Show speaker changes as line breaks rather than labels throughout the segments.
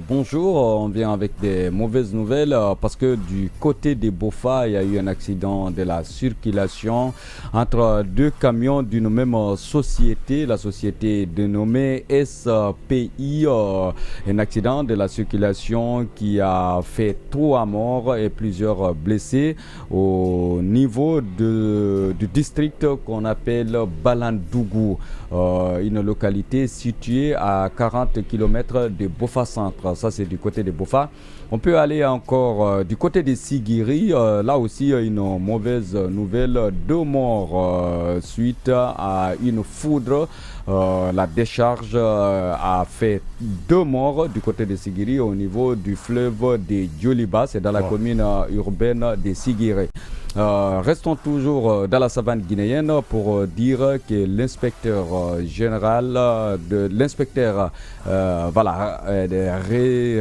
bonjour. On vient avec des mauvaises nouvelles parce que du côté des Bofa, il y a eu un accident de la circulation entre deux camions d'une même société, la société dénommée SPI. Un accident de la circulation qui a fait 3 morts et plusieurs blessés au niveau du district qu'on appelle Balandougou, une localité située à 40 km de Bofa Centre. Ça, c'est du côté de Bofa. On peut aller encore du côté de Sigiri. Là aussi, une mauvaise nouvelle. 2 morts suite à une foudre. La décharge a fait 2 morts du côté de Sigiri au niveau du fleuve de Dioliba. C'est dans la commune urbaine de Sigiri. Restons toujours dans la savane guinéenne pour dire que l'inspecteur général de l'inspecteur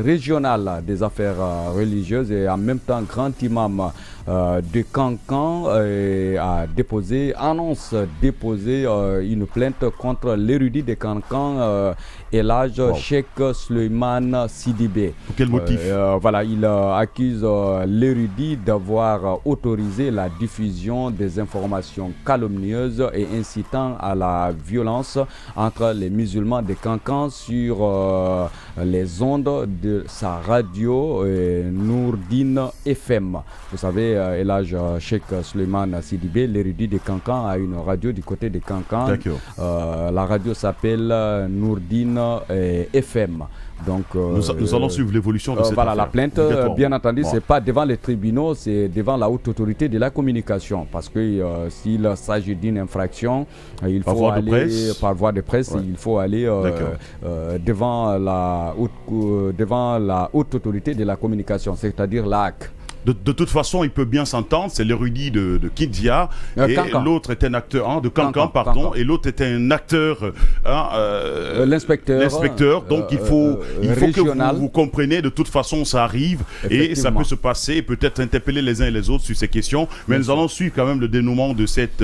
régional des affaires religieuses et en même temps grand imam de Kankan annonce déposer une plainte contre l'érudit de Kankan Elhadj Cheikh Souleymane Sidibé.
Pour quel motif?
Il accuse l'érudit d'avoir autorisé la diffusion des informations calomnieuses et incitant à la violence entre les musulmans de Kankan sur les ondes de sa radio Nourdine FM. Vous savez, Elhadj Cheikh Souleymane Sidibé, l'érudit de Kankan, a une radio du côté de Kankan. La radio s'appelle Nourdine FM. Donc,
nous allons suivre l'évolution de cette affaire.
La plainte, bien entendu, c'est pas devant les tribunaux, c'est devant la haute autorité de la communication. Parce que s'il s'agit d'une infraction, il faut aller par voie de presse, il faut aller devant la haute autorité de la communication, c'est-à-dire l'AC.
De toute façon, il peut bien s'entendre. C'est l'érudit de Kindia et l'autre est un acteur de Kankan, et l'autre est un acteur, l'inspecteur. Donc il faut que vous compreniez. De toute façon, ça arrive et ça peut se passer. Peut-être interpeller les uns et les autres sur ces questions. Mais nous allons suivre quand même le dénouement de cette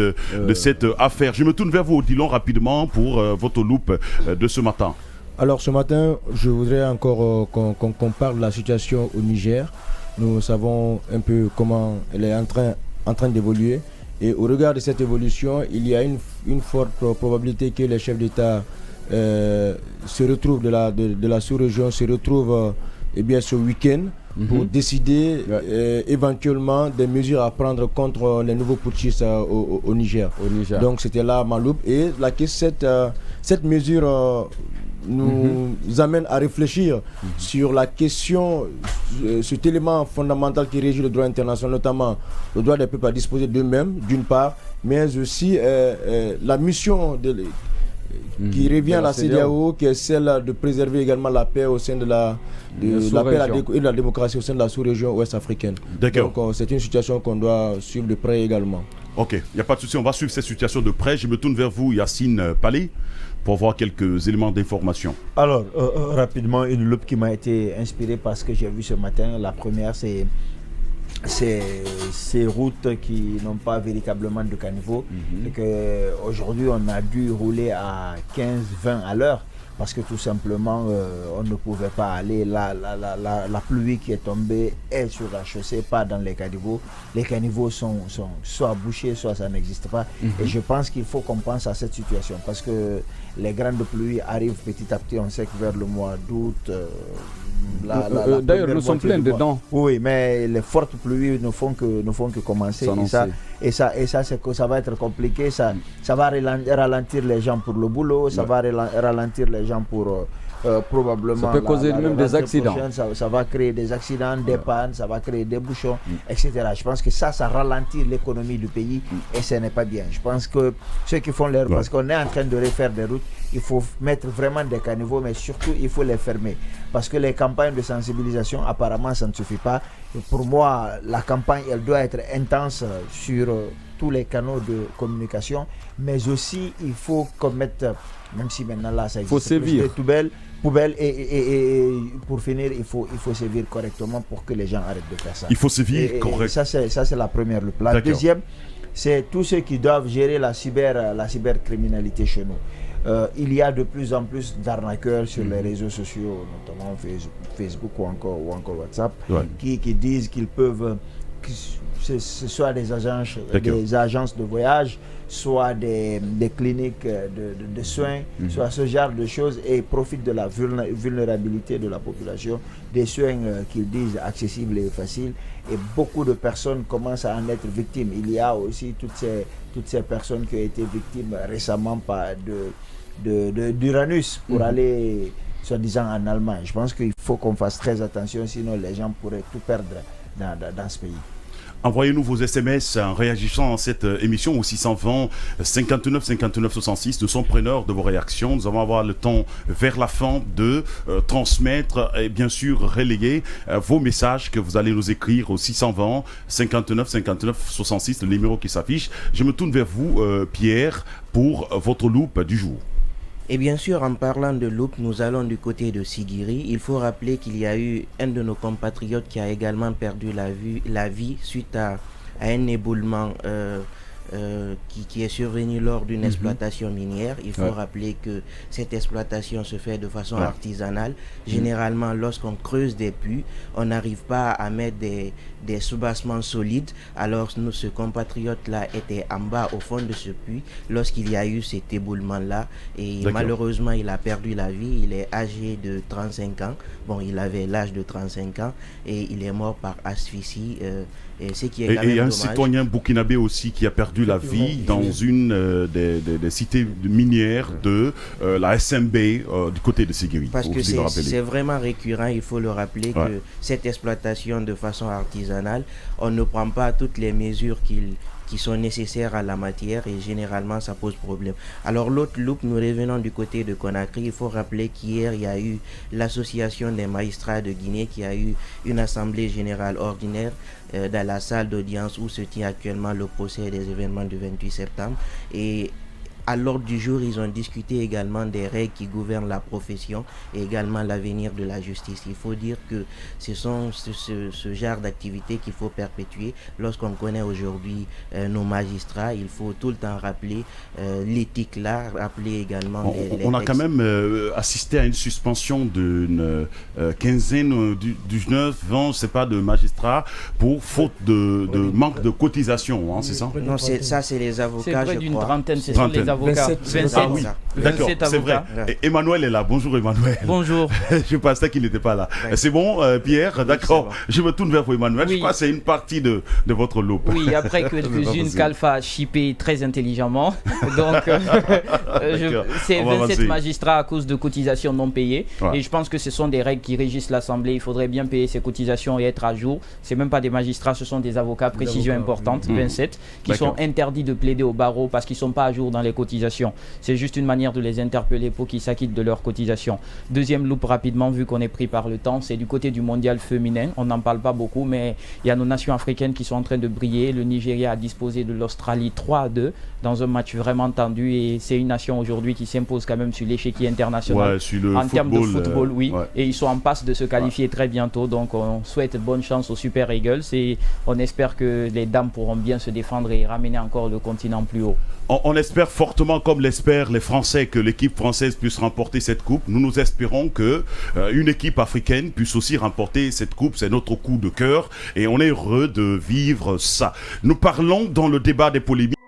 affaire. Je me tourne vers vous, Odilon, rapidement pour votre loupe de ce matin.
Alors ce matin, je voudrais encore qu'on parle de la situation au Niger. Nous savons un peu comment elle est en train d'évoluer. Et au regard de cette évolution, il y a une forte probabilité que les chefs d'État se retrouvent de la sous-région, se retrouvent ce week-end pour décider éventuellement des mesures à prendre contre les nouveaux putschistes au Niger. Donc c'était là ma loupe. Et cette mesure nous amène à réfléchir sur la question, cet élément fondamental qui régit le droit international, notamment le droit des peuples à disposer d'eux-mêmes, d'une part, mais aussi la mission qui revient à la CEDEAO, qui est celle de préserver également la paix au sein de la paix et de la démocratie au sein de la sous-région ouest africaine. Donc c'est une situation qu'on doit suivre de près également.
Ok, il n'y a pas de souci, on va suivre cette situation de près. Je me tourne vers vous, Yacine Palé, pour voir quelques éléments d'information.
Alors, rapidement, une loupe qui m'a été inspirée par ce que j'ai vu ce matin. La première, c'est ces routes qui n'ont pas véritablement de caniveau. Et qu'aujourd'hui, on a dû rouler à 15-20 à l'heure. Parce que tout simplement, on ne pouvait pas aller. La pluie qui est tombée est sur la chaussée, pas dans les caniveaux. Les caniveaux sont soit bouchés, soit ça n'existe pas. Et je pense qu'il faut qu'on pense à cette situation. Parce que les grandes pluies arrivent petit à petit. On sait que vers le mois d'août...
D'ailleurs, nous sommes pleins dedans.
Oui, mais les fortes pluies ne font que commencer. Et ça, c'est que ça va être compliqué. Ça va ralentir les gens pour le boulot. Ça va ralentir les gens pour probablement...
Ça peut causer même des accidents.
Ça va créer des accidents, des pannes, ça va créer des bouchons, etc. Je pense que ça ralentit l'économie du pays et ce n'est pas bien. Je pense que ceux qui font les routes, parce qu'on est en train de refaire des routes, il faut mettre vraiment des caniveaux, mais surtout il faut les fermer. Parce que les campagnes de sensibilisation, apparemment, ça ne suffit pas. Et pour moi, la campagne, elle doit être intense sur tous les canaux de communication, mais aussi il faut qu'on mette, même si maintenant là ça existe,
des
poubelles et pour finir il faut sévir correctement pour que les gens arrêtent de faire ça.
Il faut sévir correctement.
Ça c'est la première loupe. La deuxième, c'est tous ceux qui doivent gérer la cybercriminalité chez nous. Il y a de plus en plus d'arnaqueurs sur les réseaux sociaux, notamment Facebook ou encore WhatsApp, qui disent qu'ils peuvent, que ce soit des agences de voyage, soit des cliniques de soins, soit ce genre de choses, et profitent de la vulnérabilité de la population, des soins qu'ils disent accessibles et faciles, et beaucoup de personnes commencent à en être victimes. Il y a aussi toutes ces personnes qui ont été victimes récemment d'Uranus pour aller, soi-disant, en Allemagne. Je pense qu'il faut qu'on fasse très attention, sinon les gens pourraient tout perdre dans ce pays.
Envoyez-nous vos SMS en réagissant à cette émission au 620 59 59 66. Nous sommes preneurs de vos réactions. Nous allons avoir le temps vers la fin de transmettre et bien sûr relayer vos messages que vous allez nous écrire au 620 59 59 66, le numéro qui s'affiche. Je me tourne vers vous, Pierre, pour votre loupe du jour.
Et bien sûr, en parlant de loupe, nous allons du côté de Sigiri. Il faut rappeler qu'il y a eu un de nos compatriotes qui a également perdu la vie suite à un éboulement qui est survenu lors d'une exploitation minière. Il faut rappeler que cette exploitation se fait de façon artisanale. Généralement, lorsqu'on creuse des puits, on n'arrive pas à mettre des soubassements solides. Alors, ce compatriote-là était en bas au fond de ce puits lorsqu'il y a eu cet éboulement-là. Et malheureusement, il a perdu la vie. Il est âgé de 35 ans. Bon, il avait l'âge de 35 ans et il est mort par asphyxie. Et il y a un citoyen burkinabé aussi qui a perdu la vie dans une des cités minières de la SMB du côté de Sigiri. Parce que c'est vraiment récurrent, il faut le rappeler, que cette exploitation de façon artisanale, on ne prend pas toutes les mesures qui sont nécessaires à la matière et généralement ça pose problème. Alors l'autre loupe, nous revenons du côté de Conakry. Il faut rappeler qu'hier il y a eu l'association des magistrats de Guinée qui a eu une assemblée générale ordinaire dans la salle d'audience où se tient actuellement le procès des événements du 28 septembre. Et à l'ordre du jour, ils ont discuté également des règles qui gouvernent la profession et également l'avenir de la justice. Il faut dire que ce sont ce genre d'activités qu'il faut perpétuer. Lorsqu'on connaît aujourd'hui nos magistrats, il faut tout le temps rappeler l'éthique là, rappeler également
on a quand même assisté à une suspension d'une quinzaine, 19, 20, je ne sais pas, de magistrats pour faute de manque de cotisation, hein, c'est ça?
Non, ça c'est les avocats,
c'est près d'une
trentaine,
c'est sur les avocats. 27.
Ah oui, d'accord, c'est vrai. Et Emmanuel est là. Bonjour Emmanuel.
Bonjour.
Je pensais qu'il n'était pas là. C'est bon, Pierre, d'accord. Bon. Je me tourne vers vous Emmanuel. Oui. Je crois que c'est une partie de votre loupe.
Oui, après quelques-unes qu'Alpha a chippé très intelligemment. Donc, c'est 27 magistrats à cause de cotisations non payées. Ouais. Et je pense que ce sont des règles qui régissent l'Assemblée. Il faudrait bien payer ces cotisations et être à jour. Ce n'est même pas des magistrats, ce sont des avocats, précision importante, 27, qui sont interdits de plaider au barreau parce qu'ils ne sont pas à jour dans les cotisations. C'est juste une manière de les interpeller pour qu'ils s'acquittent de leurs cotisations. Deuxième loupe rapidement, vu qu'on est pris par le temps, c'est du côté du mondial féminin. On n'en parle pas beaucoup, mais il y a nos nations africaines qui sont en train de briller. Le Nigeria a disposé de l'Australie 3-2 dans un match vraiment tendu et c'est une nation aujourd'hui qui s'impose quand même sur l'échiquier international en termes de football, et ils sont en passe de se qualifier très bientôt. Donc on souhaite bonne chance aux Super Eagles et on espère que les dames pourront bien se défendre et ramener encore le continent plus haut.
On espère fortement, comme l'espèrent les Français, que l'équipe française puisse remporter cette coupe. Nous espérons que une équipe africaine puisse aussi remporter cette coupe. C'est notre coup de cœur et on est heureux de vivre ça. Nous parlons dans le débat des polémiques.